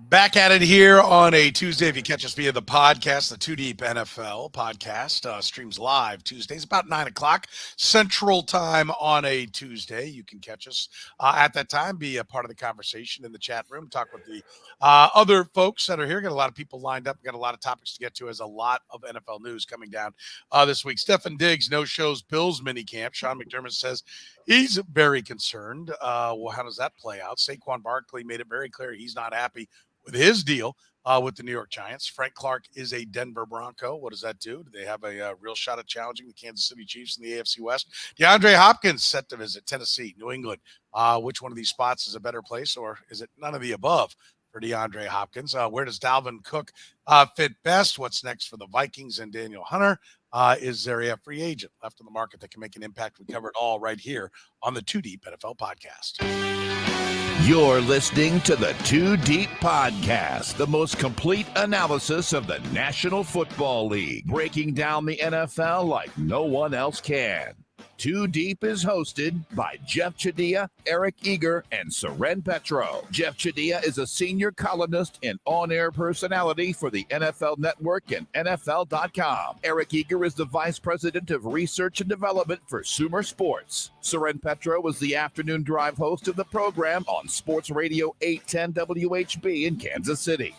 Back at it here on a Tuesday. If you catch us via the podcast, the Two Deep NFL podcast streams live Tuesdays about 9 o'clock Central Time on a Tuesday. You can catch us at that time, be a part of the conversation in the chat room, talk with the other folks that are here. Got a lot of people lined up. Got a lot of topics to get to as a lot of NFL news coming down this week. Stefon Diggs, no shows, Bills minicamp. Sean McDermott says he's very concerned. Well, how does that play out? Saquon Barkley made it very clear he's not happy with his deal with the New York Giants. Frank Clark is a Denver Bronco. What does that do? Do they have a real shot at challenging the Kansas City Chiefs in the AFC West? DeAndre Hopkins set to visit Tennessee, New England. Which one of these spots is a better place, or is it none of the above for DeAndre Hopkins? Where does Dalvin Cook fit best? What's next for the Vikings and Danielle Hunter? Is there a free agent left in the market that can make an impact? We cover it all right here on the Two Deep NFL podcast. You're listening to the Two Deep Podcast, the most complete analysis of the National Football League, breaking down the NFL like no one else can. Two Deep is hosted by Jeff Chadiha, Eric Eager, and Soren Petro. Jeff Chadiha is a senior columnist and on-air personality for the NFL Network and NFL.com. Eric Eager is the vice president of research and development for Sumer Sports. Soren Petro was the afternoon drive host of the program on Sports Radio 810 WHB in Kansas City.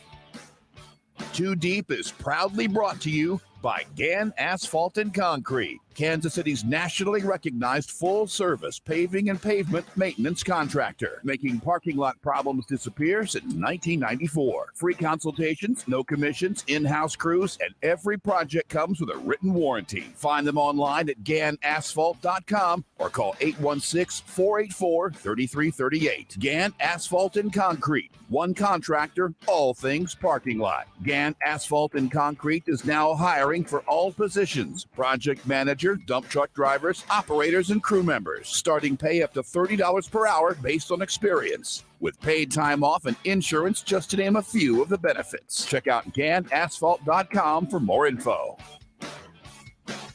Two Deep is proudly brought to you by Gann Asphalt and Concrete, Kansas City's nationally recognized full-service paving and pavement maintenance contractor, making parking lot problems disappear since 1994. Free consultations, no commissions, in-house crews, and every project comes with a written warranty. Find them online at GannAsphalt.com or call 816-484-3338. Gann Asphalt and Concrete, one contractor, all things parking lot. Gann Asphalt and Concrete is now hiring for all positions: project manager, dump truck drivers, operators, and crew members. Starting pay up to $30 per hour based on experience, with paid time off and insurance, just to name a few of the benefits. Check out GannAsphalt.com for more info.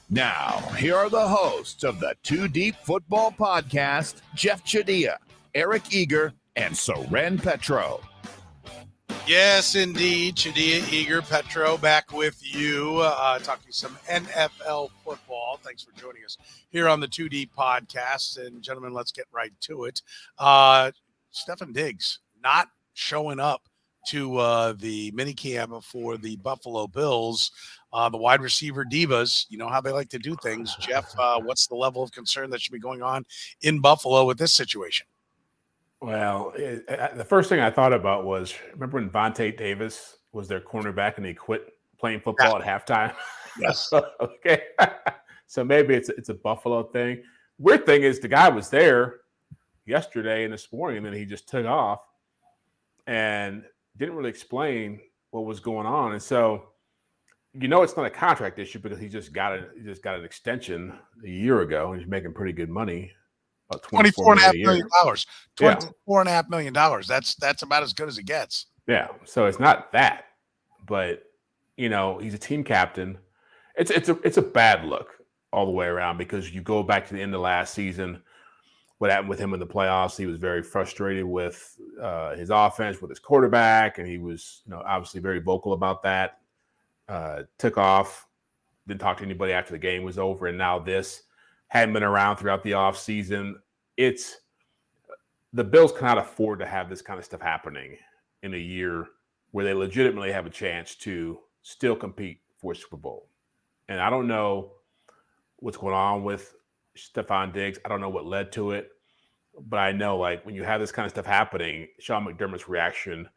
Now, here are the hosts of the Two Deep Football Podcast, Jeff Chadiha, Eric Eager, and Soren Petro. Yes, indeed. Chadiha, Eager, Petro, back with you, talking some NFL football. Thanks for joining us here on the 2D podcast. And gentlemen, let's get right to it. Stefon Diggs not showing up to the minicamp for the Buffalo Bills. The wide receiver divas, you know how they like to do things. Jeff, what's the level of concern that should be going on in Buffalo with this situation? Well, the first thing I thought about was, remember when Vontae Davis was their cornerback and he quit playing football at halftime? Yes. Okay. So maybe it's a Buffalo thing. Weird thing is the guy was there yesterday and this morning, and then he just took off and didn't really explain what was going on. And so, it's not a contract issue because he just got an extension a year ago and he's making pretty good money. $24.5 million. $24.5 million. That's about as good as it gets. Yeah. So it's not that, but he's a team captain. It's a bad look all the way around, because you go back to the end of last season, what happened with him in the playoffs. He was very frustrated with his offense, with his quarterback, and he was obviously very vocal about that. Took off, didn't talk to anybody after the game was over, and now this. Hadn't been around throughout the offseason. The Bills cannot afford to have this kind of stuff happening in a year where they legitimately have a chance to still compete for a Super Bowl. And I don't know what's going on with Stefon Diggs. I don't know what led to it. But I know, when you have this kind of stuff happening, Sean McDermott's reaction,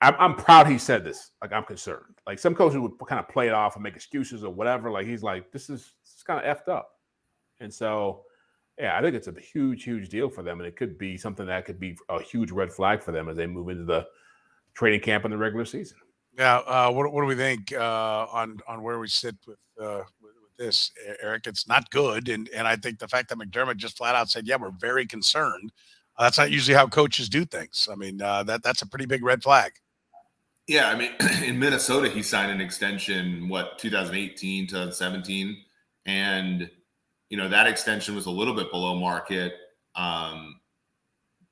I'm proud he said this. I'm concerned. Some coaches would kind of play it off and make excuses or whatever. He's like, this is kind of effed up. And so, I think it's a huge, huge deal for them. And it could be something that could be a huge red flag for them as they move into the training camp in the regular season. Yeah. What do we think on where we sit with this, Eric? It's not good. And I think the fact that McDermott just flat out said, we're very concerned. That's not usually how coaches do things. I mean, that's a pretty big red flag. Yeah. I mean, in Minnesota, he signed an extension, 2018, 2017. And that extension was a little bit below market.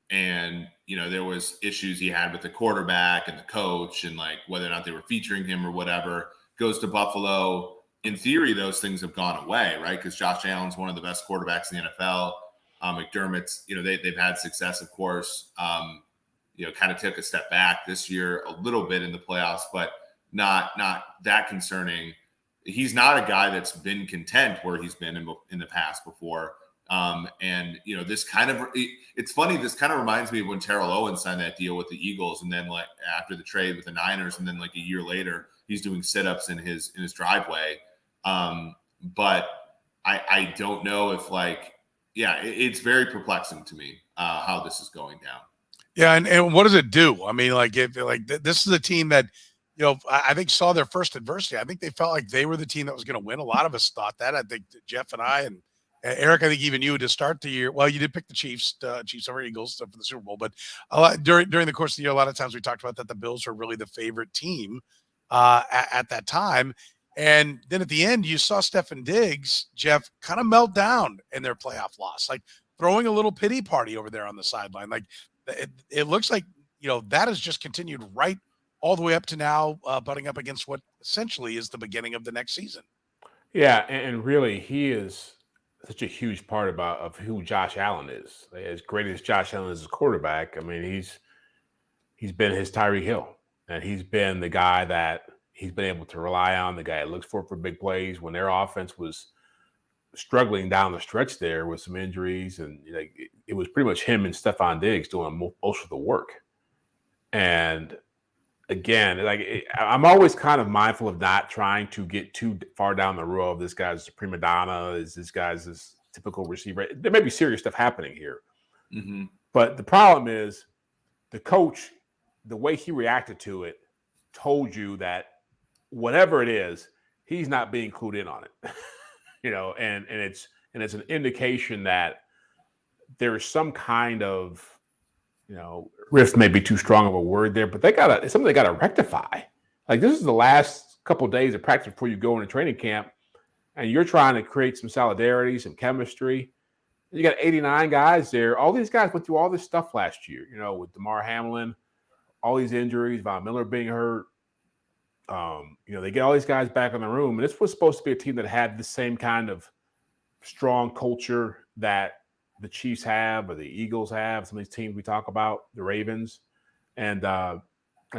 And there was issues he had with the quarterback and the coach and like whether or not they were featuring him or whatever. Goes to Buffalo. In theory, those things have gone away, right? Because Josh Allen's one of the best quarterbacks in the NFL. McDermott's, they've had success, of course. Kind of took a step back this year a little bit in the playoffs, but not that concerning. He's not a guy that's been content where he's been in the past before. This kind of, it's funny. This kind of reminds me of when Terrell Owens signed that deal with the Eagles. And then like after the trade with the Niners, and then like a year later, he's doing sit-ups in his driveway. But I don't know if it's very perplexing to me, how this is going down. Yeah. And what does it do? I mean, this is a team that, I think saw their first adversity. I think they felt like they were the team that was going to win. A lot of us thought that. I think Jeff and I and Eric, I think even you to start the year. Well, you did pick the Chiefs over Eagles for the Super Bowl, but during the course of the year, a lot of times we talked about that the Bills were really the favorite team at that time. And then at the end, you saw Stefon Diggs, Jeff, kind of melt down in their playoff loss, like throwing a little pity party over there on the sideline. Like it looks like, that has just continued right all the way up to now, butting up against what essentially is the beginning of the next season. Yeah, and really, he is such a huge part of who Josh Allen is. As great as Josh Allen is a quarterback, I mean, he's been his Tyreek Hill, and he's been the guy that he's been able to rely on, the guy that looks for big plays when their offense was struggling down the stretch there with some injuries, and it was pretty much him and Stefon Diggs doing most of the work. And again, I'm always kind of mindful of not trying to get too far down the road of this guy's a prima donna, is this guy's this typical receiver. There may be serious stuff happening here. Mm-hmm. But the problem is the coach, the way he reacted to it, told you that whatever it is, he's not being clued in on it. And it's an indication that there's some kind of, rift may be too strong of a word there, but it's something they gotta rectify. Like, this is the last couple of days of practice before you go into training camp, and you're trying to create some solidarity, some chemistry. You got 89 guys there. All these guys went through all this stuff last year, with DeMar Hamlin, all these injuries, Von Miller being hurt. They get all these guys back in the room, and this was supposed to be a team that had the same kind of strong culture that the Chiefs have or the Eagles have, some of these teams we talk about, the Ravens. And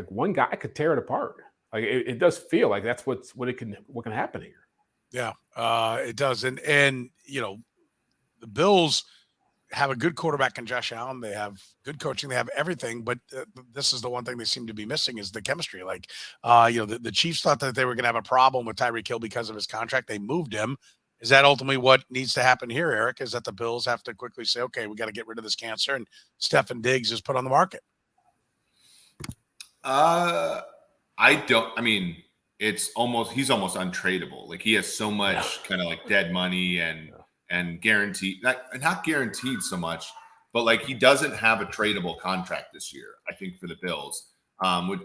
one guy could tear it apart. Like it does feel like that's what can happen here. Yeah, it does. And the Bills have a good quarterback in Josh Allen. They have good coaching. They have everything. But this is the one thing they seem to be missing is the chemistry. Like, the Chiefs thought that they were going to have a problem with Tyreek Hill because of his contract. They moved him. Is that ultimately what needs to happen here, Eric? Is that the Bills have to quickly say, okay, we got to get rid of this cancer, and Stefon Diggs is put on the market? He's almost untradeable. Like, he has so much kind of like dead money and guaranteed, not guaranteed so much, but like he doesn't have a tradable contract this year, I think, for the Bills,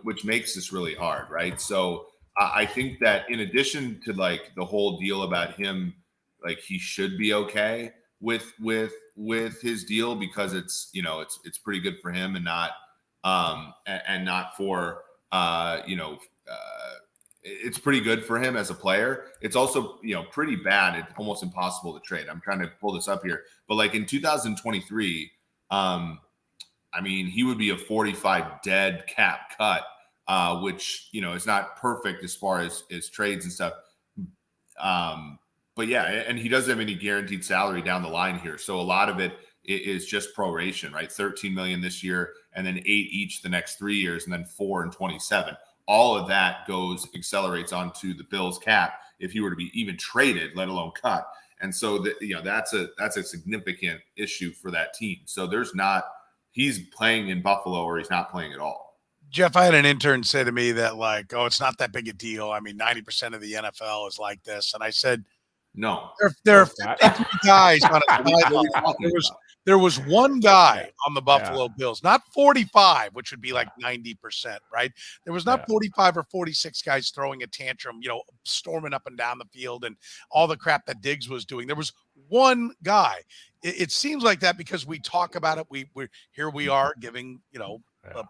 which makes this really hard, right? So I think that in addition to like the whole deal about him, like he should be okay with his deal because it's pretty good for him and not for it's pretty good for him as a player. It's also, pretty bad. It's almost impossible to trade. I'm trying to pull this up here, but like in 2023, he would be a 45 dead cap cut, which, is not perfect as far as trades and stuff. But yeah, and he doesn't have any guaranteed salary down the line here. So a lot of it is just proration, right? 13 million this year, and then 8 each the next 3 years, and then 4 and 27. All of that accelerates onto the Bills cap if he were to be even traded, let alone cut. And so that's a significant issue for that team. So he's playing in Buffalo or he's not playing at all. Jeff, I had an intern say to me that it's not that big a deal. 90% of the NFL is like this. And I said, no, there are 53 guys on a sideline. There was one guy on the Buffalo Bills, not 45, which would be like 90%, right? There was not 45 or 46 guys throwing a tantrum, storming up and down the field and all the crap that Diggs was doing. There was one guy. It seems like that because we talk about it. Here we are giving,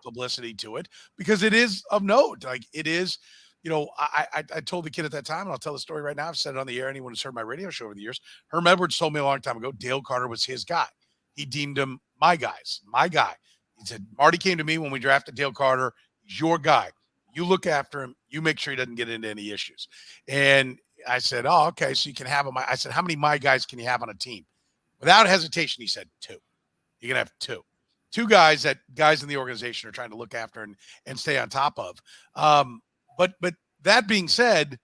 publicity to it because it is of note. Like it is, I told the kid at that time, and I'll tell the story right now. I've said it on the air. Anyone who's heard my radio show over the years, Herm Edwards told me a long time ago, Dale Carter was his guy. He deemed him my guy. He said, Marty came to me when we drafted Dale Carter. He's your guy. You look after him. You make sure he doesn't get into any issues. And I said, oh, okay, so you can have him. I said, how many my guys can you have on a team? Without hesitation, he said 2. You can have 2. 2 guys that guys in the organization are trying to look after and stay on top of. But that being said,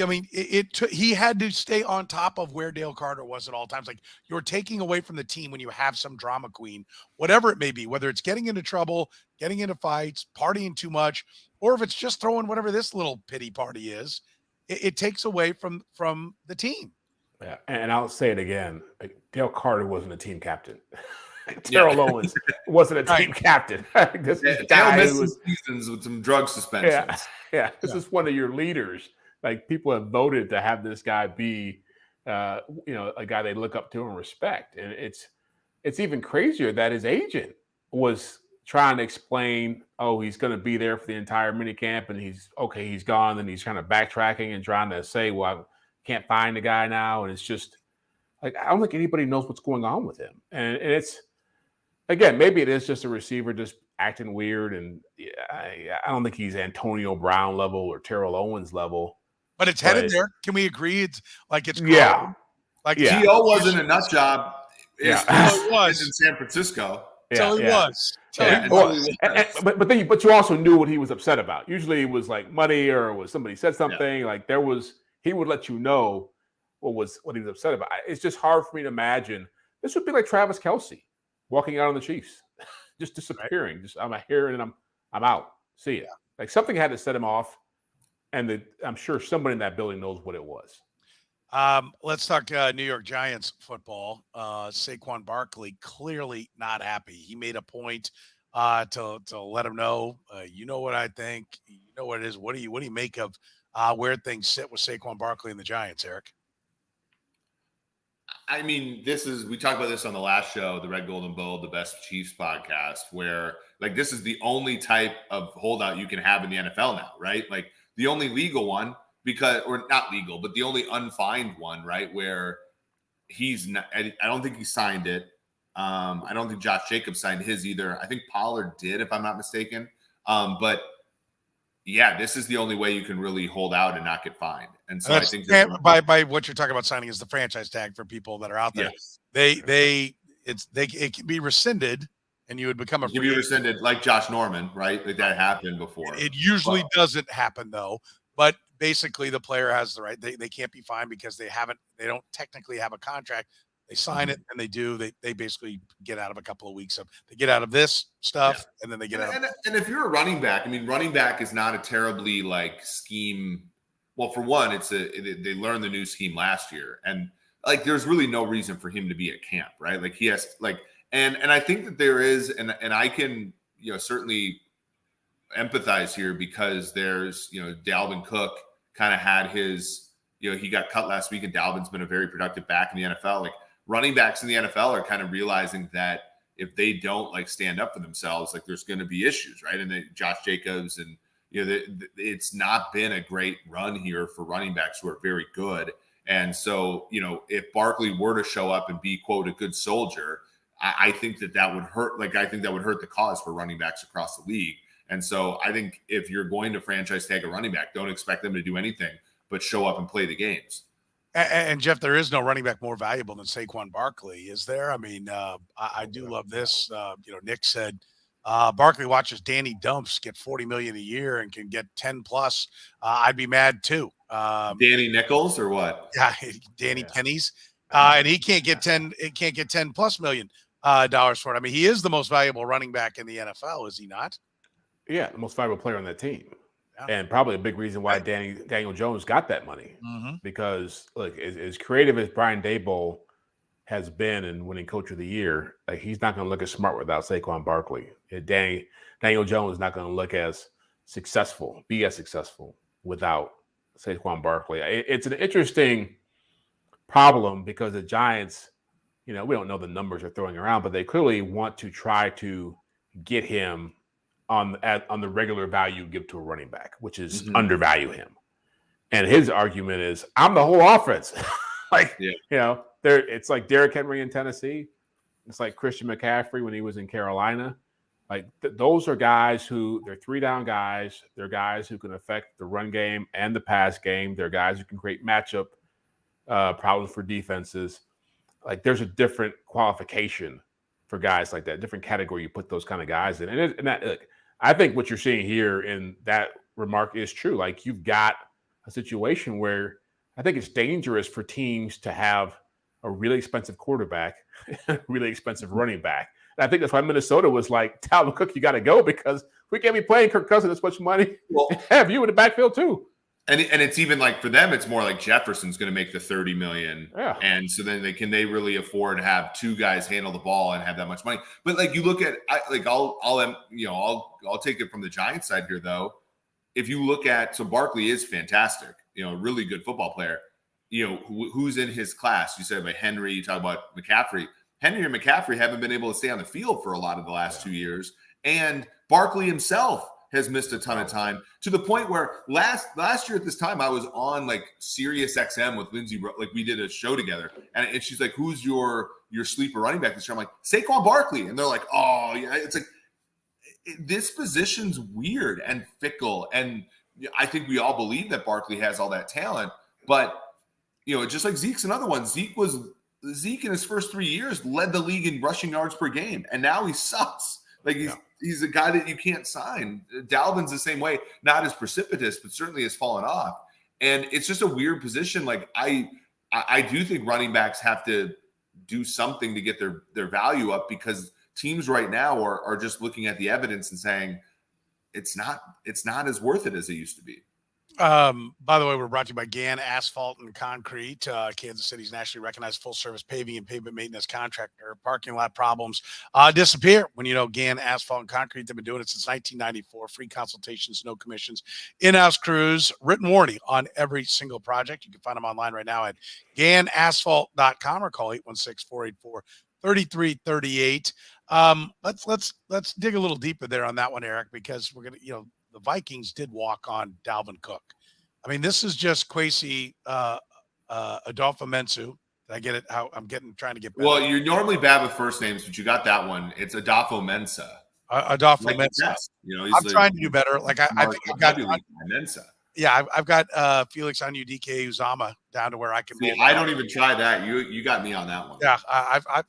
I mean, he had to stay on top of where Dale Carter was at all times. Like you're taking away from the team when you have some drama queen, whatever it may be, whether it's getting into trouble, getting into fights, partying too much, or if it's just throwing whatever this little pity party is, it takes away from the team. Yeah, and I'll say it again. Dale Carter wasn't a team captain. Terrell Owens wasn't a team captain. This Dale missed seasons with some drug suspensions. Yeah. This is one of your leaders. Like people have voted to have this guy be, a guy they look up to and respect. And it's even crazier that his agent was trying to explain, he's going to be there for the entire minicamp, and he's gone. And he's kind of backtracking and trying to say, well, I can't find the guy now. And it's just like I don't think anybody knows what's going on with him. And it's again, maybe it is just a receiver just acting weird. And I don't think he's Antonio Brown level or Terrell Owens level. But it's headed there. Can we agree? It's growing. Like T.O. wasn't a nut job. It was in San Francisco. So he was. But you also knew what he was upset about. Usually it was like money or was somebody said something. Yeah. Like he would let you know what he was upset about. It's just hard for me to imagine. This would be like Travis Kelce walking out on the Chiefs, just disappearing. Just I'm here and I'm out. See ya. Yeah. Like something had to set him off. And I'm sure somebody in that building knows what it was. Let's talk New York Giants football. Saquon Barkley clearly not happy. He made a point to let him know, you know what I think, you know what it is. What do you make of where things sit with Saquon Barkley and the Giants, Eric? I mean, we talked about this on the last show, the Red Golden Bowl, the Best Chiefs podcast, where like this is the only type of holdout you can have in the NFL now, right? Like the only legal one or not legal, but the only unfined one, right? Where he's not, I don't think he signed it. I don't think Josh Jacobs signed his either. I think Pollard did, if I'm not mistaken. But yeah, this is the only way you can really hold out and not get fined. And so I think by what you're talking about signing is the franchise tag for people that are out there. Yes. It can be rescinded. And you would become a free agent. Rescinded like Josh Norman, right? Like that happened before. It usually doesn't happen though. But basically the player has the right. They can't be fined because they don't technically have a contract. They sign it and they do. They basically get out of a couple of weeks. They get out of this stuff and then they get out. And if you're a running back, I mean, running back is not a terribly like scheme. Well, for one, they learned the new scheme last year. And like there's really no reason for him to be at camp, right? Like he has like And I think that there is, and I can, certainly empathize here because there's, Dalvin Cook kind of had his, he got cut last week and Dalvin's been a very productive back in the NFL. Like running backs in the NFL are kind of realizing that if they don't like stand up for themselves, like there's going to be issues, right? And Josh Jacobs and, it's not been a great run here for running backs who are very good. And so, if Barkley were to show up and be, quote, a good soldier, I think that would hurt. Like, I think that would hurt the cause for running backs across the league. And so I think if you're going to franchise tag a running back, don't expect them to do anything but show up and play the games. And Jeff, there is no running back more valuable than Saquon Barkley, is there? I mean, I do love this. Nick said Barkley watches Danny Dumps get $40 million a year and can get 10 plus. I'd be mad too. Danny Nichols or what? Yeah, Danny Pennies. And he can't get 10. It can't get 10 plus million dollars for it. I mean, he is the most valuable running back in the NFL, is he not? Yeah, the most valuable player on that team, and probably a big reason why Daniel Jones got that money. Mm-hmm. Because look, as creative as Brian Daboll has been in winning Coach of the Year, like he's not going to look as smart without Saquon Barkley. Daniel Jones is not going to look as successful without Saquon Barkley. It's an interesting problem because the Giants, we don't know the numbers they're throwing around, but they clearly want to try to get him on the regular value you give to a running back, which is undervalue him. And his argument is, I'm the whole offense. It's like Derrick Henry in Tennessee. It's like Christian McCaffrey when he was in Carolina. Like those are guys who they're 3-down guys. They're guys who can affect the run game and the pass game. They're guys who can create matchup problems for defenses. Like there's a different qualification for guys like that, different category you put those kind of guys in. And I think what you're seeing here in that remark is true. Like you've got a situation where I think it's dangerous for teams to have a really expensive quarterback, really expensive running back. And I think that's why Minnesota was like, Dalvin Cook, you got to go because we can't be paying Kirk Cousins this much money. Well, have you in the backfield too. And it's even like for them, it's more like Jefferson's going to make the $30 million. Yeah. And so then can they really afford to have two guys handle the ball and have that much money? But like you look at I'll take it from the Giants side here though. If you look at, so Barkley is fantastic, really good football player. Who's in his class? You said about Henry, you talk about McCaffrey. Henry and McCaffrey haven't been able to stay on the field for a lot of the last 2 years. And Barkley himself has missed a ton of time to the point where last year at this time, I was on like Sirius XM with Lindsay, like we did a show together. And she's like, who's your sleeper running back this year? I'm like, Saquon Barkley. And they're like, oh yeah. It's like, this position's weird and fickle. And I think we all believe that Barkley has all that talent, but just like Zeke's another one. Zeke in his first 3 years led the league in rushing yards per game. And now he sucks. Like he's a guy that you can't sign. Dalvin's the same way, not as precipitous, but certainly has fallen off. And it's just a weird position. Like I do think running backs have to do something to get their value up because teams right now are just looking at the evidence and saying it's not as worth it as it used to be. By the way, we're brought to you by Gann Asphalt and Concrete, Kansas City's nationally recognized full-service paving and pavement maintenance contractor. Parking lot problems disappear when Gann Asphalt and Concrete. They've been doing it since 1994. Free consultations, no commissions, in-house crews, written warranty on every single project. You can find them online right now at GannAsphalt.com or call 816-484-3338. Let's dig a little deeper there on that one, Eric, because we're gonna the Vikings did walk on Dalvin Cook. I mean, this is just Kwesi Adolfo-Mensu. Did I get it? How I'm trying to get better. Well, you're normally bad with first names, but you got that one. It's Adolfo-Mensah. Adolfo-Mensah. I'm trying to do better. Like I think I've got Mensah. Yeah, I've got Felix Anudike Uzama down to where I can. I don't even try that. You got me on that one. Yeah,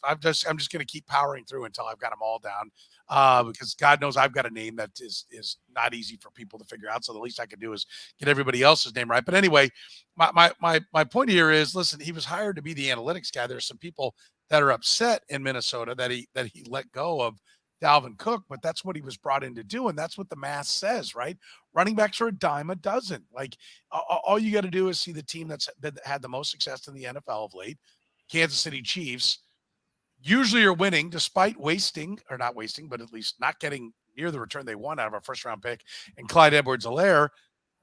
I'm just going to keep powering through until I've got them all down. Because God knows I've got a name that is not easy for people to figure out. So the least I can do is get everybody else's name right. But anyway, my point here is, listen, he was hired to be the analytics guy. There's some people that are upset in Minnesota that he let go of Dalvin Cook, but that's what he was brought in to do. And that's what the math says, right? Running backs are a dime a dozen. Like all you got to do is see the team that's had the most success in the NFL of late, Kansas City Chiefs, usually are winning despite not wasting, but at least not getting near the return they want out of our first round pick. And Clyde Edwards-Helaire,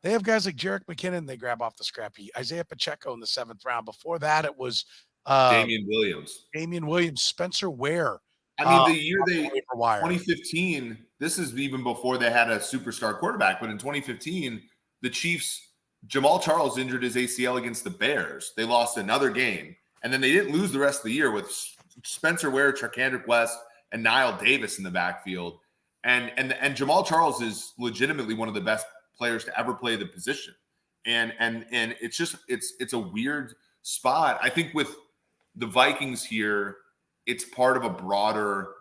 they have guys like Jerick McKinnon they grab off the scrap heap. Isaiah Pacheco in the 7th round. Before that, it was Damian Williams, Spencer Ware. I mean, the year 2015, this is even before they had a superstar quarterback, but in 2015, the Chiefs, Jamal Charles injured his ACL against the Bears. They lost another game, and then they didn't lose the rest of the year with Spencer Ware, Charkandrick West, and Niall Davis in the backfield. And Jamal Charles is legitimately one of the best players to ever play the position. And it's just it's a weird spot. I think with the Vikings here, it's part of a broader.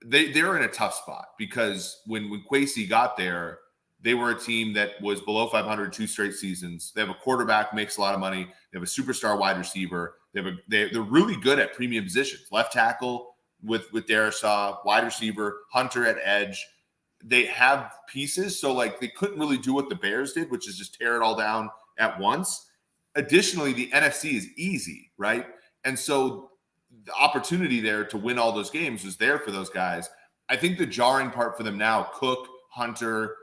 They're in a tough spot because when Kwesi got there, they were a team that was below 500 2 straight seasons. They have a quarterback who makes a lot of money. They have a superstar wide receiver. They're really good at premium positions. Left tackle with Darisaw, wide receiver, Hunter at edge. They have pieces, so like they couldn't really do what the Bears did, which is just tear it all down at once. Additionally, the NFC is easy, right? And so the opportunity there to win all those games was there for those guys. I think the jarring part for them now, Cook, Hunter,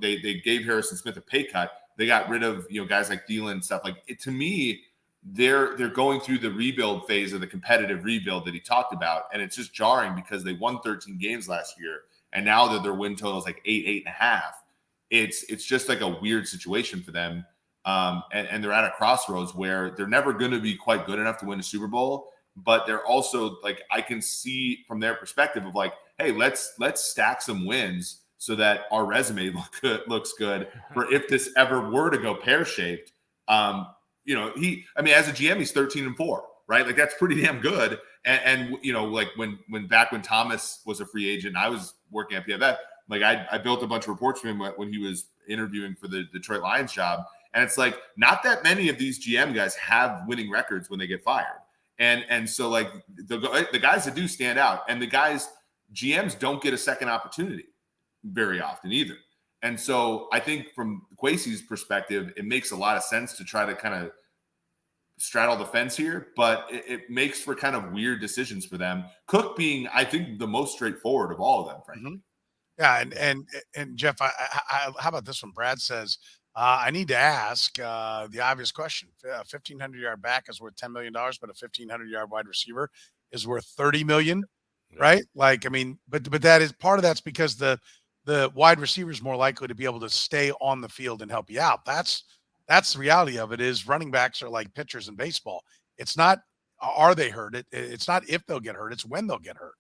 they gave Harrison Smith a pay cut. They got rid of, guys like Thielen and stuff. Like, to me, they're going through the rebuild phase of the competitive rebuild that he talked about. And it's just jarring because they won 13 games last year. And now that their win total is like 8.5, it's just like a weird situation for them. And they're at a crossroads where they're never going to be quite good enough to win a Super Bowl. But they're also like, I can see from their perspective of like, hey, let's stack some wins so that our resume looks good for if this ever were to go pear-shaped. As a GM, he's 13-4, right? Like, that's pretty damn good. And like when Thomas was a free agent, I was working at PFF. Like, I built a bunch of reports for him when he was interviewing for the Detroit Lions job. And it's like, not that many of these GM guys have winning records when they get fired. And so, like, the guys that do stand out, and the guys, GMs don't get a second opportunity very often either. And so I think from Kwesi's perspective, it makes a lot of sense to try to kind of straddle the fence here, but it makes for kind of weird decisions for them. Cook being, I think, the most straightforward of all of them, frankly. Mm-hmm. Yeah, and Jeff, how about this one? Brad says, I need to ask the obvious question. A 1,500-yard back is worth $10 million, but a 1,500-yard wide receiver is worth $30 million, right? Like, I mean, but that is part of that's because the wide receiver is more likely to be able to stay on the field and help you out. That's the reality of it. Is running backs are like pitchers in baseball. It's not are they hurt? It's not if they'll get hurt. It's when they'll get hurt.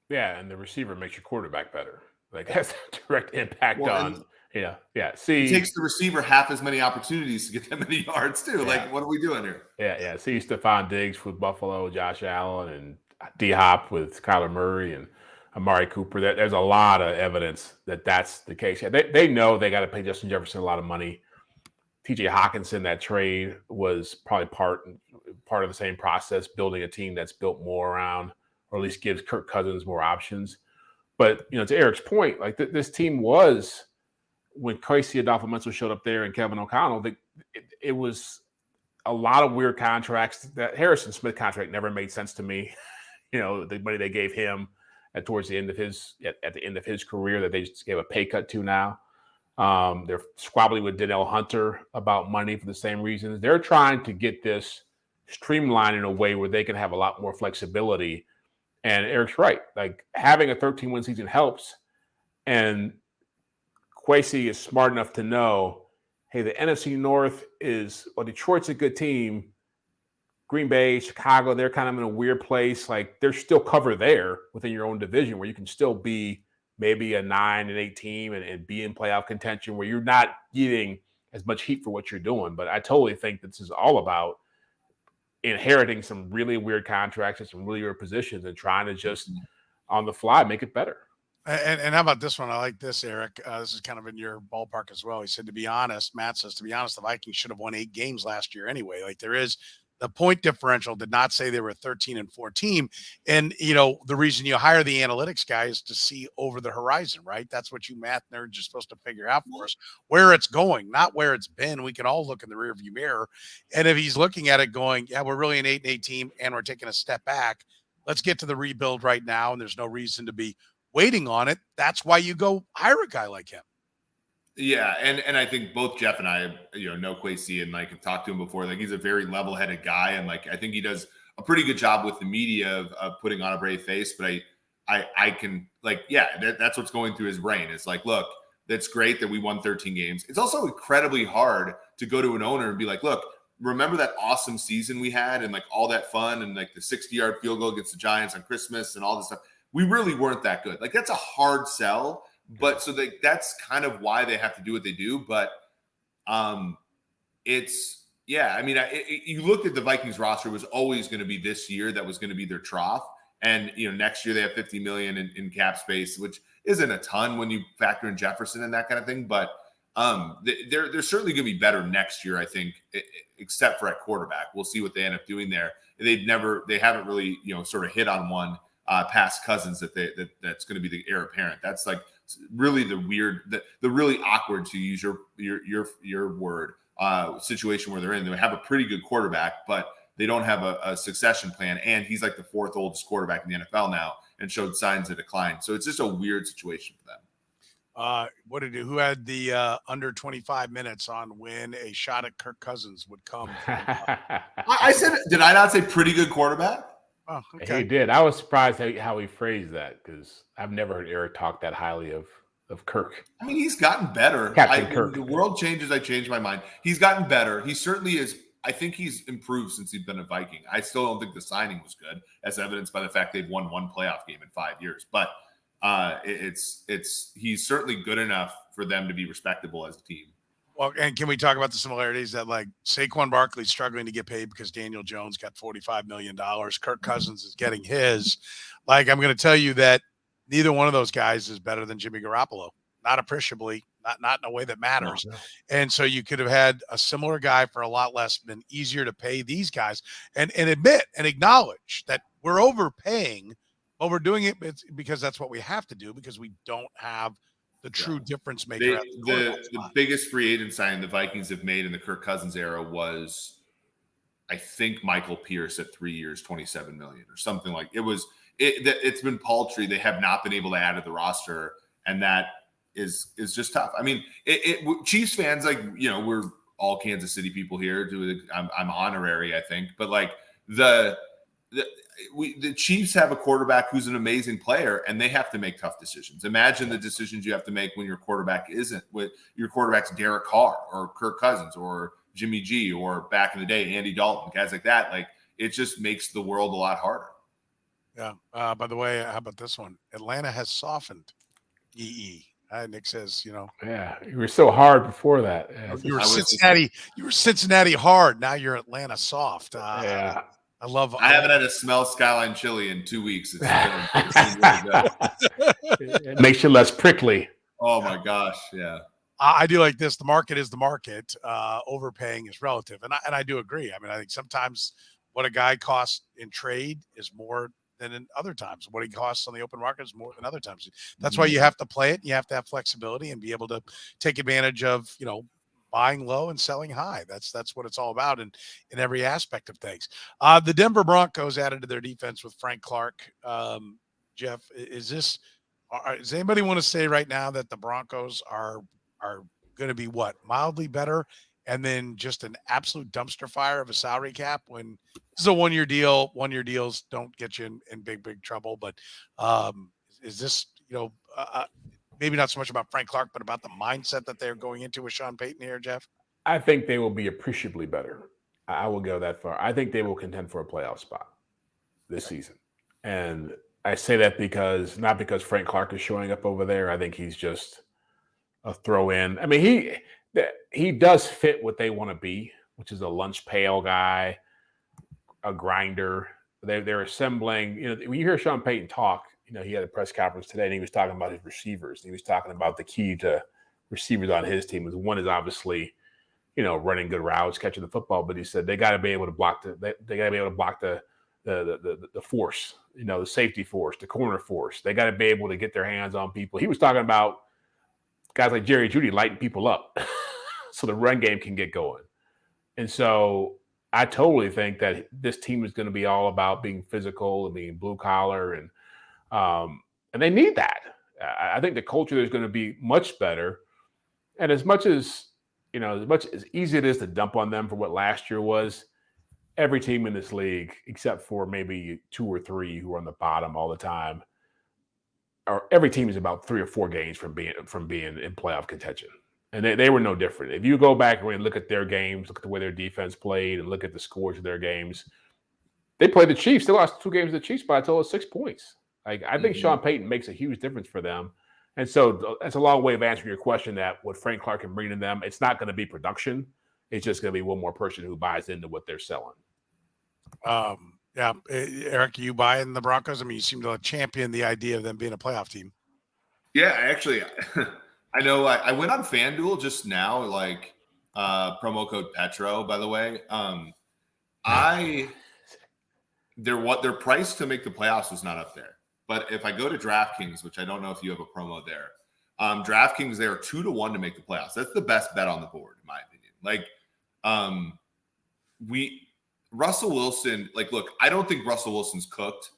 Yeah, and the receiver makes your quarterback better. Like, that's a direct impact on. Yeah. See, it takes the receiver half as many opportunities to get that many yards too. Yeah. Like, what are we doing here? Yeah. See, Stefon Diggs with Buffalo, Josh Allen, and D-Hop with Kyler Murray and Amari Cooper. There's a lot of evidence that that's the case. Yeah, they know they got to pay Justin Jefferson a lot of money. T.J. Hawkinson, that trade was probably part of the same process, building a team that's built more around, or at least gives Kirk Cousins more options. But, to Eric's point, like this team was, when Kwesi Adolfo-Menso showed up there and Kevin O'Connell, it was a lot of weird contracts. That Harrison Smith contract never made sense to me. The money they gave him towards the end of his career that they just gave a pay cut to now. They're squabbling with Danielle Hunter about money for the same reasons. They're trying to get this streamlined in a way where they can have a lot more flexibility. And Eric's right. Like, having a 13-win season helps. And Kwesi is smart enough to know, hey, the NFC North Detroit's a good team. Green Bay, Chicago, they're kind of in a weird place. Like, there's still cover there within your own division where you can still be maybe a 9-8 team and be in playoff contention, where you're not getting as much heat for what you're doing. But I totally think this is all about inheriting some really weird contracts and some really weird positions and trying to just on the fly make it better. And how about this one? I like this, Eric. This is kind of in your ballpark as well. He said, Matt says, the Vikings should have won 8 games last year anyway. Like, there is the point differential did not say they were a 13-4 team. And, the reason you hire the analytics guy is to see over the horizon, right? That's what you math nerds are supposed to figure out for us, where it's going, not where it's been. We can all look in the rearview mirror. And if he's looking at it going, yeah, we're really an 8-8 team and we're taking a step back, let's get to the rebuild right now. And there's no reason to be waiting on it. That's why you go hire a guy like him. Yeah, and I think both Jeff and I, know Kwesi and like have talked to him before. Like, he's a very level-headed guy, and like I think he does a pretty good job with the media of putting on a brave face. But I can that's what's going through his brain. It's like, look, that's great that we won 13 games. It's also incredibly hard to go to an owner and be like, look, remember that awesome season we had and like all that fun and like the 60-yard field goal against the Giants on Christmas and all this stuff. We really weren't that good. Like, that's a hard sell. But so that's kind of why they have to do what they do. But you looked at the Vikings roster, it was always going to be this year that was going to be their trough. And, next year they have $50 million in cap space, which isn't a ton when you factor in Jefferson and that kind of thing. But they're certainly going to be better next year, I think, except for at quarterback. We'll see what they end up doing there. They haven't really, sort of hit on one past Cousins that's going to be the heir apparent. That's like really the really awkward, to use your word, situation where they're in. They have a pretty good quarterback, but They don't have a succession plan, and he's like the fourth oldest quarterback in the NFL now and showed signs of decline. So it's just a weird situation for them. Who had the under 25 minutes on when a shot at Kirk Cousins would come? I said, did I not say pretty good quarterback? Oh, okay. He did. I was surprised how he phrased that because I've never heard Eric talk that highly of Kirk. I mean, he's gotten better. Captain Kirk. The world changes, I change my mind. He's gotten better. He certainly is. I think he's improved since he's been a Viking. I still don't think the signing was good, as evidenced by the fact they've won one playoff game in 5 years. But he's certainly good enough for them to be respectable as a team. Well, and can we talk about the similarities that like Saquon Barkley is struggling to get paid because Daniel Jones got $45 million. Kirk Cousins is getting his. Like, I'm going to tell you that neither one of those guys is better than Jimmy Garoppolo. Not appreciably, not in a way that matters. No. And so you could have had a similar guy for a lot less, been easier to pay these guys and admit and acknowledge that we're overpaying, but we're doing it because that's what we have to do because we don't have the true difference maker. The biggest free agent signing the Vikings have made in the Kirk Cousins era was, I think, Michael Pierce at 3 years, $27 million or something like it was. It's been paltry. They have not been able to add to the roster, and that is just tough. I mean, Chiefs fans, like, you know, we're all Kansas City people here. I'm honorary, I think, but like the Chiefs have a quarterback who's an amazing player, and they have to make tough decisions. Imagine the decisions you have to make when your quarterback isn't with your quarterback's Derek Carr or Kirk Cousins or Jimmy G or back in the day Andy Dalton, guys like that. Like, it just makes the world a lot harder. Yeah. By the way, how about this one? Atlanta has softened. Nick says, you know. Yeah, you were so hard before that. Yeah, you were Cincinnati. You were Cincinnati hard. Now you're Atlanta soft. Yeah. I haven't had a smell Skyline chili in 2 weeks. It's been really good. It makes you less prickly. Oh my gosh, yeah. I do like this. The market is the market. Overpaying is relative, and I do agree. I mean, I think sometimes what a guy costs in trade is more than in other times. What he costs on the open market is more than other times. That's why you have to play it. You have to have flexibility and be able to take advantage of, you know, buying low and selling high. That's what it's all about in every aspect of things. The Denver Broncos added to their defense with Frank Clark. Jeff, does anybody want to say right now that the Broncos are going to be mildly better and then just an absolute dumpster fire of a salary cap when this is a 1 year deal? 1 year deals don't get you in big trouble. But is this, you know, maybe not so much about Frank Clark, but about the mindset that they're going into with Sean Payton here, Jeff? I think they will be appreciably better. I will go that far. I think they will contend for a playoff spot this season. And I say that not because Frank Clark is showing up over there. I think he's just a throw in. I mean, he does fit what they want to be, which is a lunch pail guy, a grinder. They're assembling, you know, when you hear Sean Payton talk, you know, he had a press conference today and he was talking about his receivers. He was talking about the key to receivers on his team. One is obviously, you know, running good routes, catching the football, but he said they got to be able to block the force, you know, the safety force, the corner force. They got to be able to get their hands on people. He was talking about guys like Jerry Jeudy lighting people up so the run game can get going. And so I totally think that this team is going to be all about being physical and being blue collar, and they need that. I think the culture is going to be much better. And as much as easy it is to dump on them for what last year was, every team in this league, except for maybe 2 or 3 who are on the bottom all the time, or every team is about 3 or 4 games from being in playoff contention. And they were no different. If you go back and look at their games, look at the way their defense played, and look at the scores of their games, they played the Chiefs. They lost 2 games to the Chiefs by a total of 6 points. Like, I think Sean Payton makes a huge difference for them. And so that's a long way of answering your question that what Frank Clark can bring to them, it's not going to be production. It's just going to be one more person who buys into what they're selling. Yeah. Eric, you buy in the Broncos? I mean, you seem to champion the idea of them being a playoff team. Yeah, actually, I know I went on FanDuel just now, like promo code Petro, by the way. Their price to make the playoffs was not up there. But if I go to DraftKings, which I don't know if you have a promo there, DraftKings, they are 2-1 to make the playoffs. That's the best bet on the board, in my opinion. Like, Russell Wilson, like, look, I don't think Russell Wilson's cooked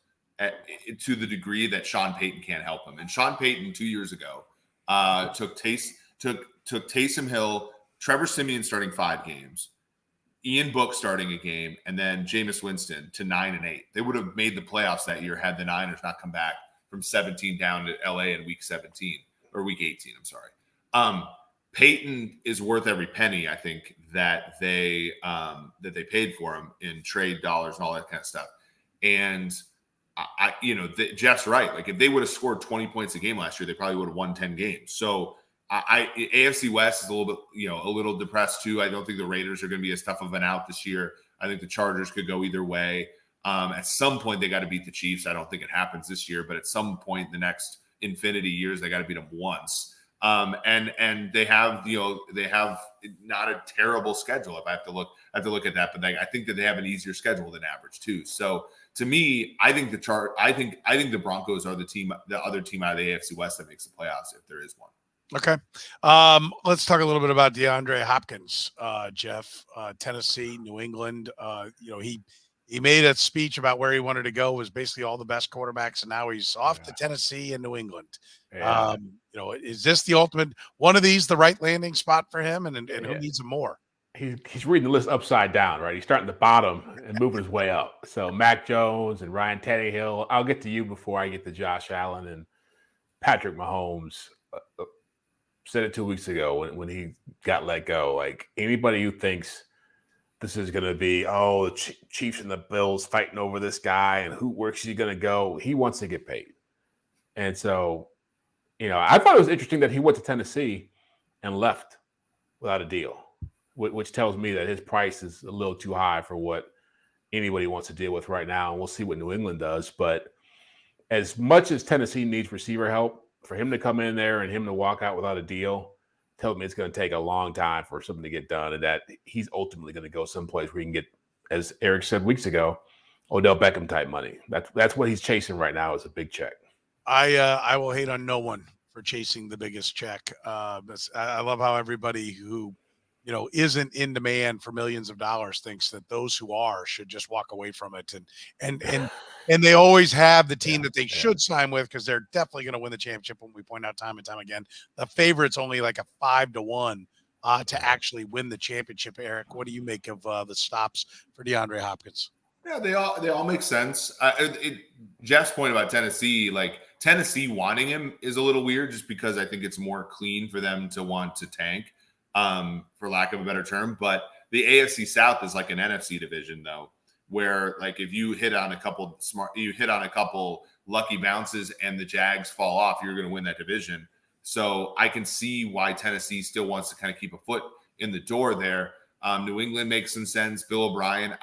to the degree that Sean Payton can't help him. And Sean Payton 2 years ago took Taysom Hill, Trevor Siemian starting 5 games, Ian Book starting a game, and then Jameis Winston to 9-8. They would have made the playoffs that year had the Niners not come back from 17 down to LA in week 17 or week 18. I'm sorry. Peyton is worth every penny, I think, that they paid for him in trade dollars and all that kind of stuff. And Jeff's right. Like, if they would have scored 20 points a game last year, they probably would have won 10 games. So AFC West is a little bit, a little depressed too. I don't think the Raiders are going to be as tough of an out this year. I think the Chargers could go either way. At some point, they got to beat the Chiefs. I don't think it happens this year, but at some point in the next infinity years, they got to beat them once. And they have not a terrible schedule. If I have to look at that, but I think that they have an easier schedule than average too. So to me, I think the Broncos are the other team out of the AFC West that makes the playoffs if there is one. Okay. Let's talk a little bit about DeAndre Hopkins, Jeff. Tennessee, New England. He made a speech about where he wanted to go, was basically all the best quarterbacks, and now he's off to Tennessee and New England. Yeah. Is this the ultimate one of these, the right landing spot for him, and who needs him more? He's reading the list upside down, right? He's starting at the bottom and moving his way up. So Mac Jones and Ryan Tannehill. I'll get to you before I get to Josh Allen and Patrick Mahomes. Said it 2 weeks ago when he got let go. Like, anybody who thinks this is going to be, the Chiefs and the Bills fighting over this guy and where's he going to go, he wants to get paid. And so, I thought it was interesting that he went to Tennessee and left without a deal, which tells me that his price is a little too high for what anybody wants to deal with right now. And we'll see what New England does. But as much as Tennessee needs receiver help, for him to come in there and him to walk out without a deal tells me it's going to take a long time for something to get done, and that he's ultimately going to go someplace where he can get, as Eric said weeks ago, Odell Beckham type money. That's what he's chasing right now, is a big check. I will hate on no one for chasing the biggest check. I love how everybody who isn't in demand for millions of dollars thinks that those who are should just walk away from it, and they always have the team that they should sign with, because they're definitely going to win the championship. When we point out time and time again, the favorite's only like a 5-1 to actually win the championship. Eric, what do you make of the stops for DeAndre Hopkins? Yeah, they all make sense. Jeff's point about Tennessee, like Tennessee wanting him, is a little weird, just because I think it's more clean for them to want to tank, for lack of a better term. But the AFC South is like an NFC division, though, where, like, if you hit on a couple lucky bounces and the Jags fall off, you're going to win that division. So I can see why Tennessee still wants to kind of keep a foot in the door there. New England makes some sense. Bill O'Brien.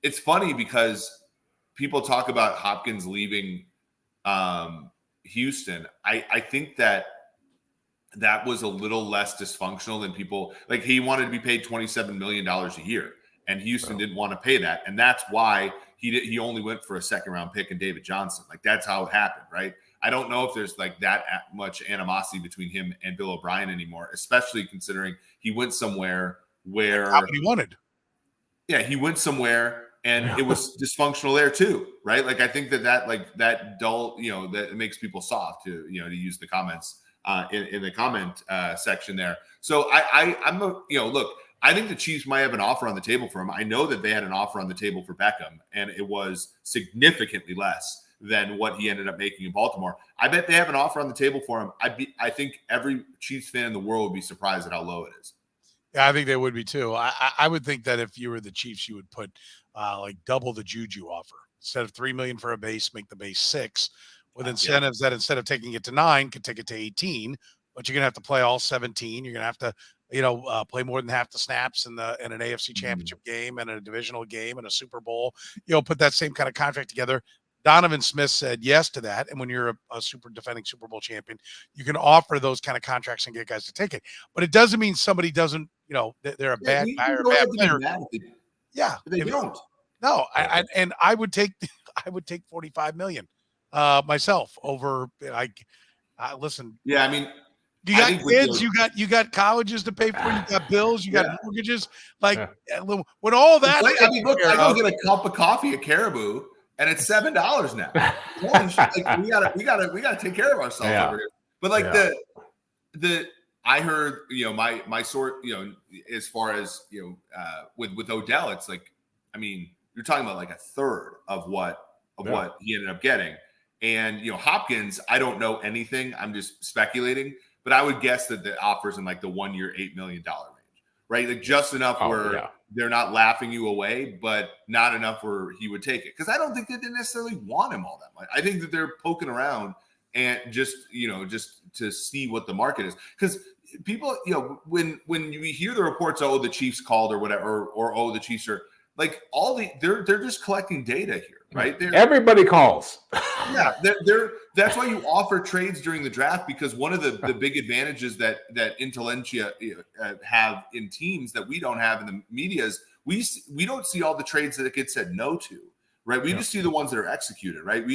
It's funny because people talk about Hopkins leaving Houston. I think that was a little less dysfunctional than people like. He wanted to be paid $27 million a year, and Houston didn't want to pay that. And that's why he only went for a second-round pick and David Johnson. Like, that's how it happened, right? I don't know if there's like that much animosity between him and Bill O'Brien anymore, especially considering he went somewhere where he wanted. Yeah, he went somewhere and it was dysfunctional there too, right? Like, I think that dull, that makes people soft to use the comments in the comment section there. So look, I think the Chiefs might have an offer on the table for him. I know that they had an offer on the table for Beckham, and it was significantly less than what he ended up making in Baltimore. I bet they have an offer on the table for him. I think every Chiefs fan in the world would be surprised at how low it is. Yeah, I think they would be too. I would think that if you were the Chiefs, you would put like double the Juju offer. Instead of $3 million for a base, make the base $6 million, with incentives that instead of taking it to 9, could take it to 18. But you're gonna have to play all 17. You're gonna have to play more than half the snaps in an AFC championship game and a divisional game and a Super Bowl. Put that same kind of contract together. Donovan Smith said yes to that. And when you're a defending Super Bowl champion, you can offer those kind of contracts and get guys to take it. But it doesn't mean somebody doesn't, they're a bad guy or a bad player. Yeah. They don't. No. I would take $45 million myself over listen. Yeah. I mean, You got kids, you got colleges to pay for, you got bills, you got mortgages. Like when all that, like, I mean, look, I go get a cup of coffee at Caribou, and it's $7 now. Like, we gotta take care of ourselves over here. But like I heard, my sort, as far as with Odell, it's like, I mean, you're talking about like a third of what he ended up getting. And Hopkins, I don't know anything. I'm just speculating, but I would guess that the offers in like the 1 year $8 million range, right? Like just enough where they're not laughing you away, but not enough where he would take it. Because I don't think that they necessarily want him all that much. I think that they're poking around and just to see what the market is. Because people, when you hear the reports, the Chiefs called or whatever, or the Chiefs are like they're just collecting data here, right? Everybody calls. That's why you offer trades during the draft, because one of the big advantages that Intelligentsia have in teams that we don't have in the media is we don't see all the trades that get said no to, right? We just see the ones that are executed, right?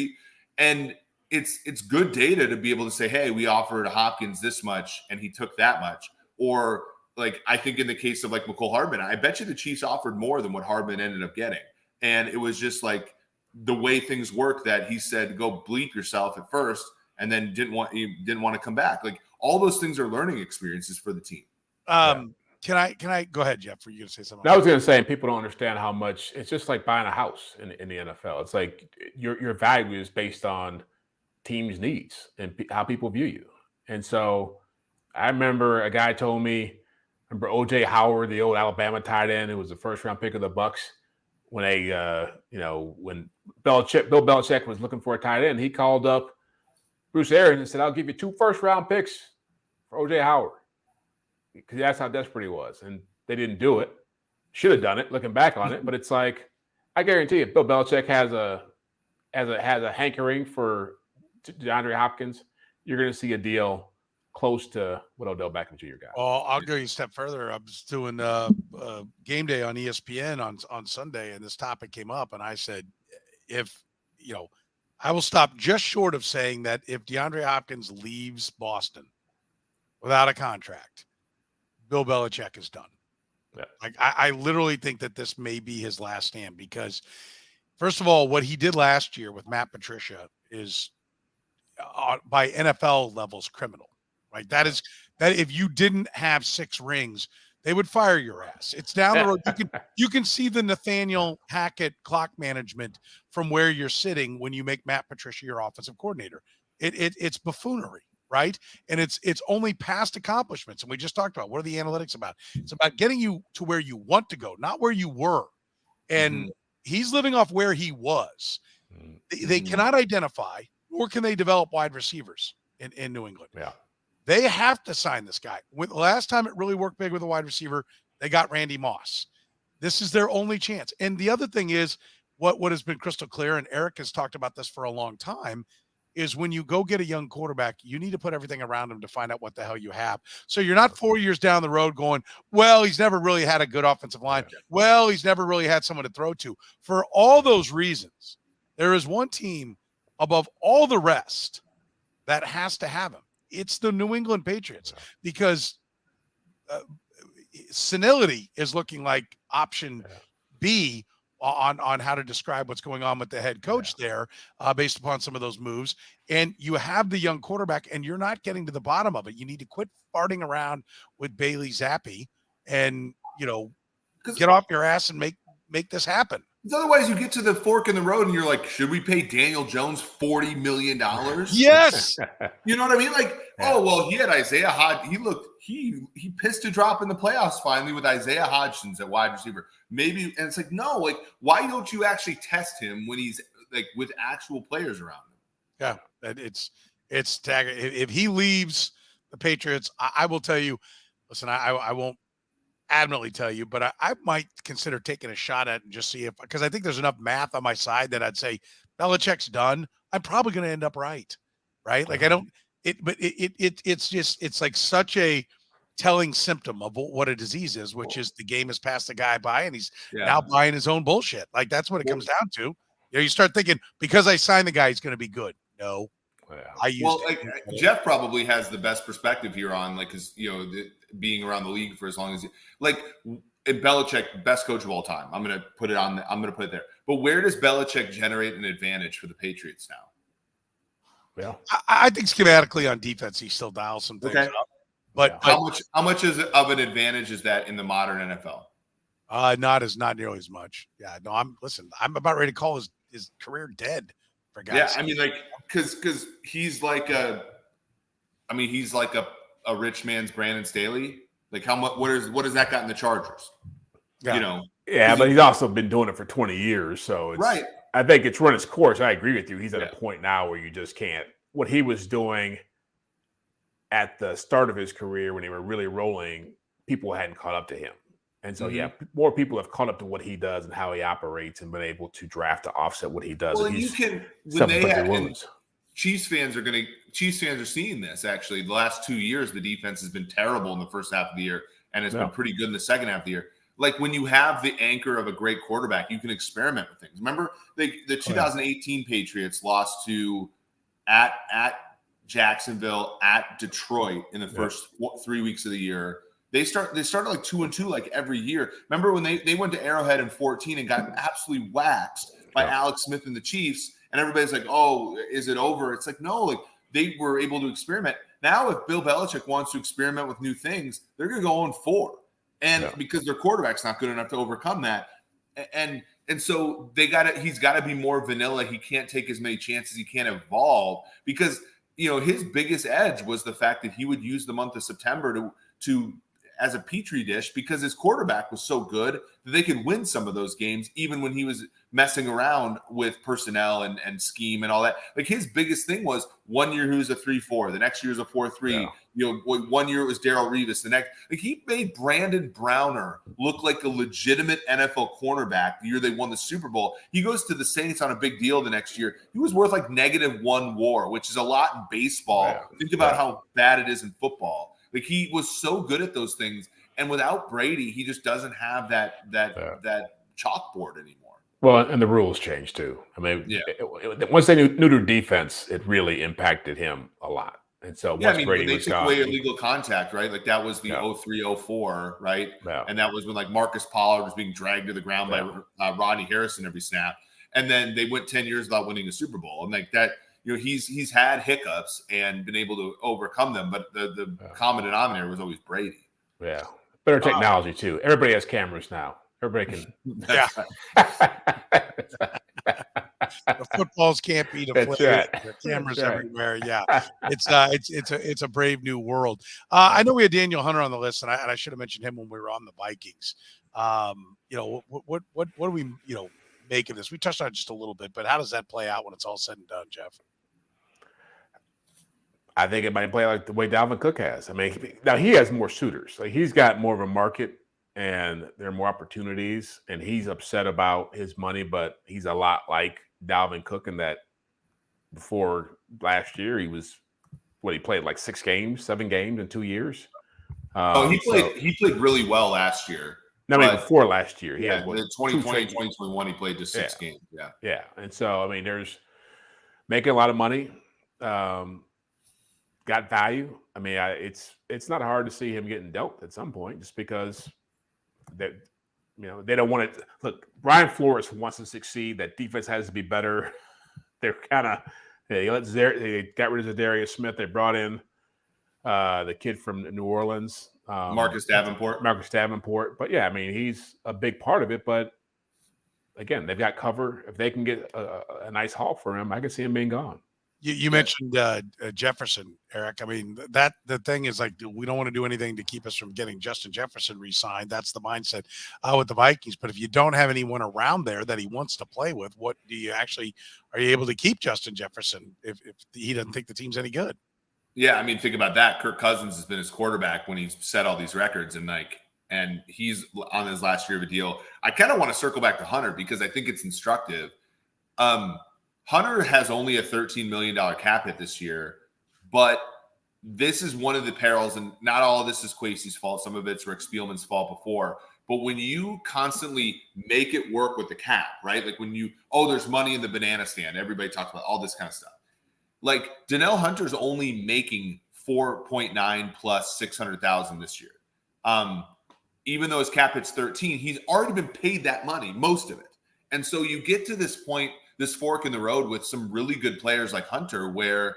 It's good data to be able to say, hey, we offered Hopkins this much and he took that much. Or like, I think in the case of like McCole Hardman, I bet you the Chiefs offered more than what Hardman ended up getting. And it was just like the way things work that he said, go bleep yourself at first, and then didn't want to come back. Like all those things are learning experiences for the team. Can I go ahead, Jeff? Were you going to say something? I was going to say, people don't understand how much it's just like buying a house in the NFL. It's like your value is based on team's needs and how people view you. And so I remember a guy told me, O.J. Howard, the old Alabama tight end, who was the first round pick of the Bucs, when when Bill Belichick was looking for a tight end, he called up Bruce Arians and said, I'll give you 2 first round picks for O.J. Howard, because that's how desperate he was. And they didn't do it. Should have done it, looking back on it. But it's like, I guarantee you, Bill Belichick has a hankering for DeAndre Hopkins. You're going to see a deal close to what Odell Beckham Jr. got. Well, I'll go a step further. I was doing game day on ESPN on Sunday, and this topic came up, and I said, I will stop just short of saying that if DeAndre Hopkins leaves Boston without a contract, Bill Belichick is done. Yeah. Like I literally think that this may be his last stand, because first of all, what he did last year with Matt Patricia is by NFL levels criminal. Right. That if you didn't have 6 rings, they would fire your ass. It's down the road. You can see the Nathaniel Hackett clock management from where you're sitting when you make Matt Patricia your offensive coordinator. It's buffoonery, right? And it's only past accomplishments. And we just talked about, what are the analytics about? It's about getting you to where you want to go, not where you were. And he's living off where he was. They cannot identify, nor can they develop wide receivers in New England. Yeah. They have to sign this guy. The last time it really worked big with a wide receiver, they got Randy Moss. This is their only chance. And the other thing is, what has been crystal clear, and Eric has talked about this for a long time, is when you go get a young quarterback, you need to put everything around him to find out what the hell you have. So you're not 4 years down the road going, well, he's never really had a good offensive line. Well, he's never really had someone to throw to. For all those reasons, there is one team above all the rest that has to have him. It's the New England Patriots, because senility is looking like option B on how to describe what's going on with the head coach there, based upon some of those moves. And you have the young quarterback, and you're not getting to the bottom of it. You need to quit farting around with Bailey Zappi and, get off your ass and make this happen. Otherwise, you get to the fork in the road and you're like, should we pay Daniel Jones $40 million? Yes. You know what I mean? Like, he had Isaiah Hodgson. He pissed a drop in the playoffs finally with Isaiah Hodgson at wide receiver. Maybe, and it's like, no, like, why don't you actually test him when he's like with actual players around him? Yeah, it's staggering. If he leaves the Patriots, I will tell you, listen, I won't adamantly tell you, but I might consider taking a shot at it and just see if, because I think there's enough math on my side that I'd say Belichick's done. I'm probably going to end up right. Like it's like such a telling symptom of what a disease is, which is the game has passed the guy by and he's now buying his own bullshit. Like that's what it comes down to. You start thinking, because I signed the guy, he's going to be good. No. I used well, like Jeff probably has the best perspective here on like his, being around the league for as long as Belichick, best coach of all time. I'm gonna put it there. But where does Belichick generate an advantage for the Patriots now? Yeah, I think schematically on defense, he still dials some things up. But how much of an advantage is that in the modern NFL? Not nearly as much. Yeah, no, I'm about ready to call his career dead. For guys. Yeah, I mean, like, because he's like a rich man's Brandon Staley. Like, how much? What has that got in the Chargers? Yeah. Yeah, but he's also been doing it for 20 years, so it's right. I think it's run its course. I agree with you. He's at a point now where you just can't. What he was doing at the start of his career when they were really rolling, people hadn't caught up to him. And so, more people have caught up to what he does and how he operates and been able to draft to offset what he does. Well, and Chiefs fans are seeing this actually. The last 2 years, the defense has been terrible in the first half of the year, and it's been pretty good in the second half of the year. Like when you have the anchor of a great quarterback, you can experiment with things. Remember the 2018 Patriots lost to at Jacksonville, at Detroit in the first 3 weeks of the year. They started like 2-2 like every year. Remember when they went to Arrowhead in 2014 and got absolutely waxed by Alex Smith and the Chiefs, and everybody's like, "Oh, is it over?" It's like, no, like they were able to experiment. Now, if Bill Belichick wants to experiment with new things, they're going to go 0-4, and because their quarterback's not good enough to overcome that, and so he's got to be more vanilla. He can't take as many chances. He can't evolve because his biggest edge was the fact that he would use the month of September to as a petri dish because his quarterback was so good that they could win some of those games, even when he was messing around with personnel and scheme and all that. Like his biggest thing was 1 year he was a 3-4, the next year was a 4-3. 1 year it was Darrelle Revis. The next, like he made Brandon Browner look like a legitimate NFL cornerback the year they won the Super Bowl. He goes to the Saints on a big deal the next year. He was worth like -1 WAR, which is a lot in baseball. Think about how bad it is in football. Like he was so good at those things, and without Brady, he just doesn't have that chalkboard anymore. Well, and the rules changed too. I mean, once they knew their defense, it really impacted him a lot. And so once Brady they was took gone, away illegal contact, right? Like that was the 03-04, right? Yeah. And that was when like Marcus Pollard was being dragged to the ground by Rodney Harrison every snap. And then they went 10 years without winning a Super Bowl, and like that. He's had hiccups and been able to overcome them, but the common denominator was always Brady. Yeah, better technology too. Everybody has cameras now. Everybody can. The footballs can't be deflated. There are cameras everywhere. Yeah, it's a brave new world. I know we had Danielle Hunter on the list, and I should have mentioned him when we were on the Vikings. What do we make of this? We touched on it just a little bit, but how does that play out when it's all said and done, Jeff? I think it might play like the way Dalvin Cook has. I mean, now he has more suitors. Like he's got more of a market, and there are more opportunities. And he's upset about his money, but he's a lot like Dalvin Cook in that before last year he played like 7 games in 2 years. He played really well last year. No, I mean before last year. He had 2020, 2021. He played just 6 games. Yeah. And so I mean, there's making a lot of money. Got value. I mean, it's not hard to see him getting dealt at some point, just because they don't want it. Look, Brian Flores wants to succeed. That defense has to be better. They're kind of they got rid of Darius Smith. They brought in the kid from New Orleans, Marcus Davenport. But yeah, I mean, he's a big part of it. But again, they've got cover. If they can get a nice haul for him, I can see him being gone. You mentioned Jefferson, Eric. I mean, the thing is like we don't want to do anything to keep us from getting Justin Jefferson re-signed. That's the mindset with the Vikings. But if you don't have anyone around there that he wants to play with, are you able to keep Justin Jefferson if he doesn't think the team's any good? Yeah, I mean, think about that. Kirk Cousins has been his quarterback when he's set all these records, and he's on his last year of a deal. I kind of want to circle back to Hunter because I think it's instructive. Hunter has only a $13 million cap hit this year, but this is one of the perils, and not all of this is Kwesi's fault. Some of it's Rick Spielman's fault before. But when you constantly make it work with the cap, right? Like when there's money in the banana stand. Everybody talks about all this kind of stuff. Like Danielle Hunter's only making 4.9 plus 600,000 this year. Even though his cap hit's 13, he's already been paid that money, most of it. And so you get to this point, this fork in the road with some really good players like Hunter, where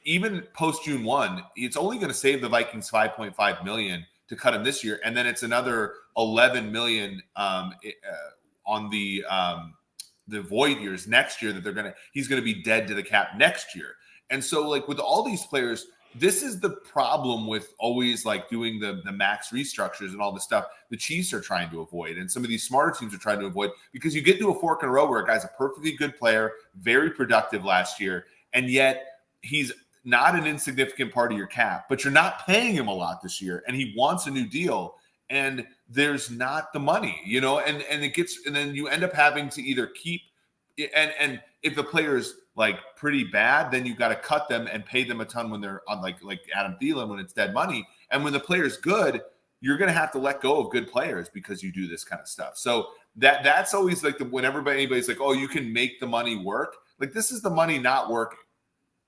even post June 1, it's only going to save the Vikings $5.5 million to cut him this year. And then it's another $11 million on the void years next year that he's going to be dead to the cap next year. And so like with all these players, this is the problem with always like doing the max restructures and all the stuff the Chiefs are trying to avoid. And some of these smarter teams are trying to avoid, because you get to a fork in a row where a guy's a perfectly good player, very productive last year. And yet he's not an insignificant part of your cap, but you're not paying him a lot this year. And he wants a new deal. And there's not the money, and then you end up having to either keep, and if the player's like pretty bad, then you've got to cut them and pay them a ton when they're on like Adam Thielen, when it's dead money. And when the player's good, you're going to have to let go of good players because you do this kind of stuff. So that's always like whenever anybody's like, oh, you can make the money work. Like this is the money not working.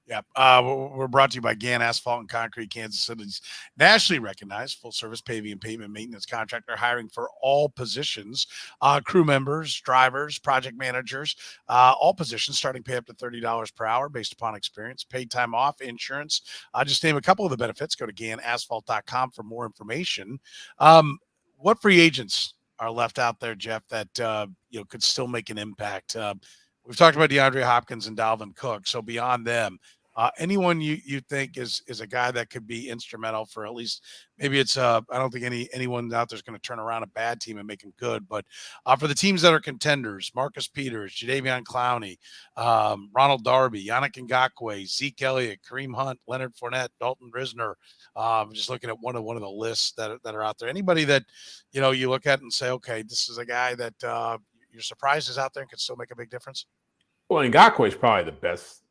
Yep. We're brought to you by Gann Asphalt and Concrete, Kansas City's nationally recognized full-service paving and pavement maintenance contractor, hiring for all positions, crew members, drivers, project managers, all positions, starting pay up to $30 per hour based upon experience, paid time off, insurance. Just name a couple of the benefits. Go to GannAsphalt.com for more information. What free agents are left out there, Jeff, that could still make an impact? We've talked about DeAndre Hopkins and Dalvin Cook. So beyond them, anyone you think is a guy that could be instrumental for at least maybe it's I don't think anyone out there is going to turn around a bad team and make them good, but for the teams that are contenders, Marcus Peters, Jadeveon Clowney, Ronald Darby, Yannick Ngakoue, Zeke Elliott, Kareem Hunt, Leonard Fournette, Dalton Risner. Just looking at one of the lists that are out there. Anybody that you look at and say, okay, this is a guy that you're surprised is out there and could still make a big difference? Well, Ngakoue is probably the best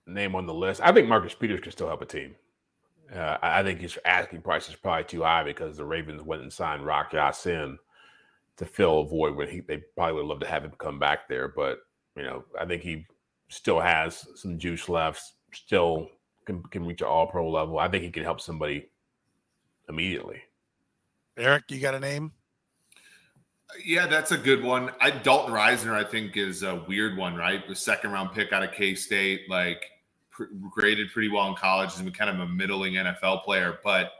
name on the list. I think Marcus Peters can still help a team. I think his asking price is probably too high because the Ravens went and signed Rock Ya-Sin to fill a void where they probably would love to have him come back there. But, I think he still has some juice left, still can reach an all-pro level. I think he can help somebody immediately. Eric, you got a name? Yeah, that's a good one. Dalton Risner, I think, is a weird one, right? The second-round pick out of K-State, graded pretty well in college, has been kind of a middling NFL player. But,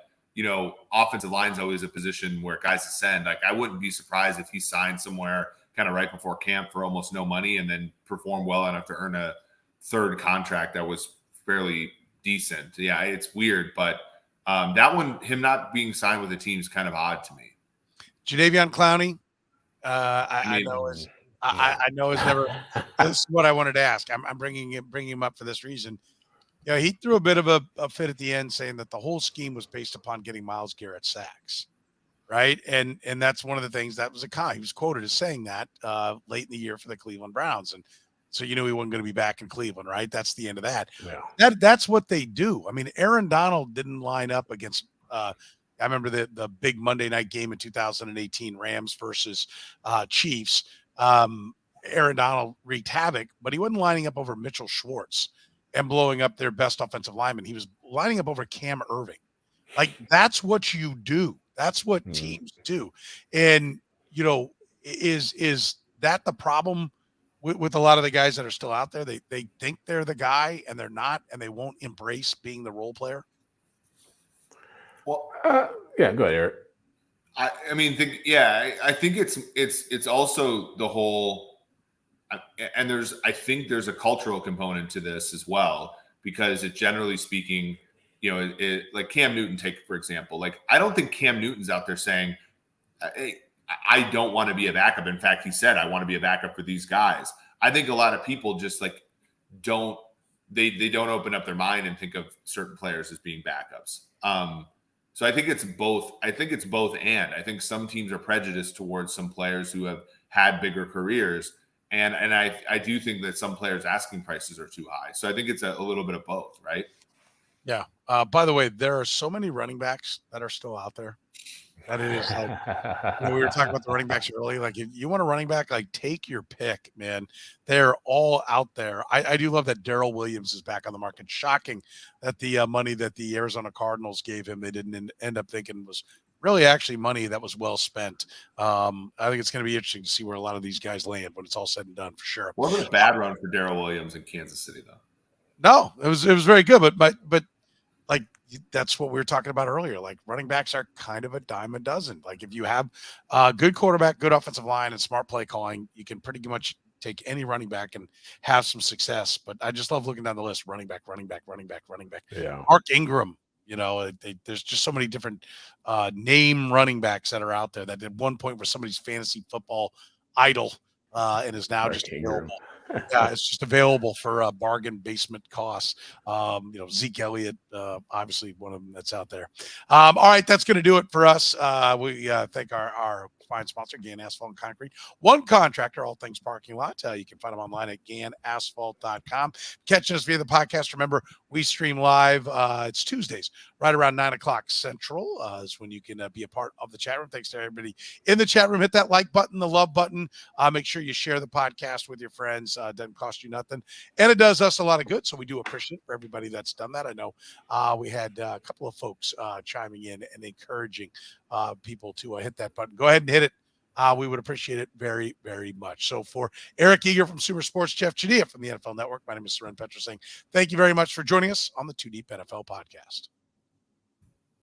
offensive line's always a position where guys ascend. Like, I wouldn't be surprised if he signed somewhere kind of right before camp for almost no money and then performed well enough to earn a third contract that was fairly decent. Yeah, it's weird. But that one, him not being signed with the team is kind of odd to me. Jadeveon Clowney. I know it's never. This is what I wanted to ask. I'm bringing him up for this reason. He threw a bit of a fit at the end, saying that the whole scheme was based upon getting Myles Garrett sacks, right? And that's one of the things that was he was quoted as saying that late in the year for the Cleveland Browns, and so he wasn't going to be back in Cleveland, right? That's the end of that. Yeah. That's what they do. I mean, Aaron Donald didn't line up against. I remember the big Monday night game in 2018, Rams versus Chiefs. Aaron Donald wreaked havoc, but he wasn't lining up over Mitchell Schwartz and blowing up their best offensive lineman. He was lining up over Cam Irving. Like, that's what you do. That's what teams do. And, is that the problem with a lot of the guys that are still out there? They think they're the guy and they're not, and they won't embrace being the role player. Well, yeah, go ahead, Eric. I think it's also the whole, and I think there's a cultural component to this as well, because generally speaking, like Cam Newton, for example, like I don't think Cam Newton's out there saying, hey, I don't want to be a backup. In fact, he said, I want to be a backup for these guys. I think a lot of people just like don't open up their mind and think of certain players as being backups. So I think it's both. I think it's both. And I think some teams are prejudiced towards some players who have had bigger careers. And I do think that some players' asking prices are too high. So I think it's a little bit of both, right? Yeah. By the way, there are so many running backs that are still out there. That is like, we were talking about the running backs earlier. Like, if you want a running back, like, take your pick, man. They're all out there. I do love that Darrell Williams is back on the market. Shocking that the money that the Arizona Cardinals gave him, they didn't end up thinking was really actually money that was well spent. I think it's going to be interesting to see where a lot of these guys land when it's all said and done, for sure. Wasn't a bad run for Darrell Williams in Kansas City, though. No, it was very good, but like, that's what we were talking about earlier. Like, running backs are kind of a dime a dozen. Like, if you have a good quarterback, good offensive line, and smart play calling, you can pretty much take any running back and have some success. But I just love looking down the list: running back. Yeah. Mark Ingram. There's just so many different name running backs that are out there that at one point were somebody's fantasy football idol, and is now Mark just Ingram. available. Yeah, it's just available for bargain basement costs. Zeke Elliott, obviously one of them that's out there. All right, that's going to do it for us. We thank our fine sponsor, Gann Asphalt and Concrete. One contractor, all things parking lot. You can find them online at GannAsphalt.com. Catching us via the podcast. Remember, we stream live. It's Tuesdays, right around 9 o'clock Central, is when you can be a part of the chat room. Thanks to everybody in the chat room. Hit that like button, the love button. Make sure you share the podcast with your friends. Doesn't cost you nothing, and it does us a lot of good. So we do appreciate it for everybody that's done that. I know we had a couple of folks chiming in and encouraging people to hit that button. Go ahead and hit it. We would appreciate it very, very much. So for Eric Eager from Super Sports, Jeff Chadiha from the NFL Network, my name is Soren Petro saying thank you very much for joining us on the 2 Deep NFL Podcast.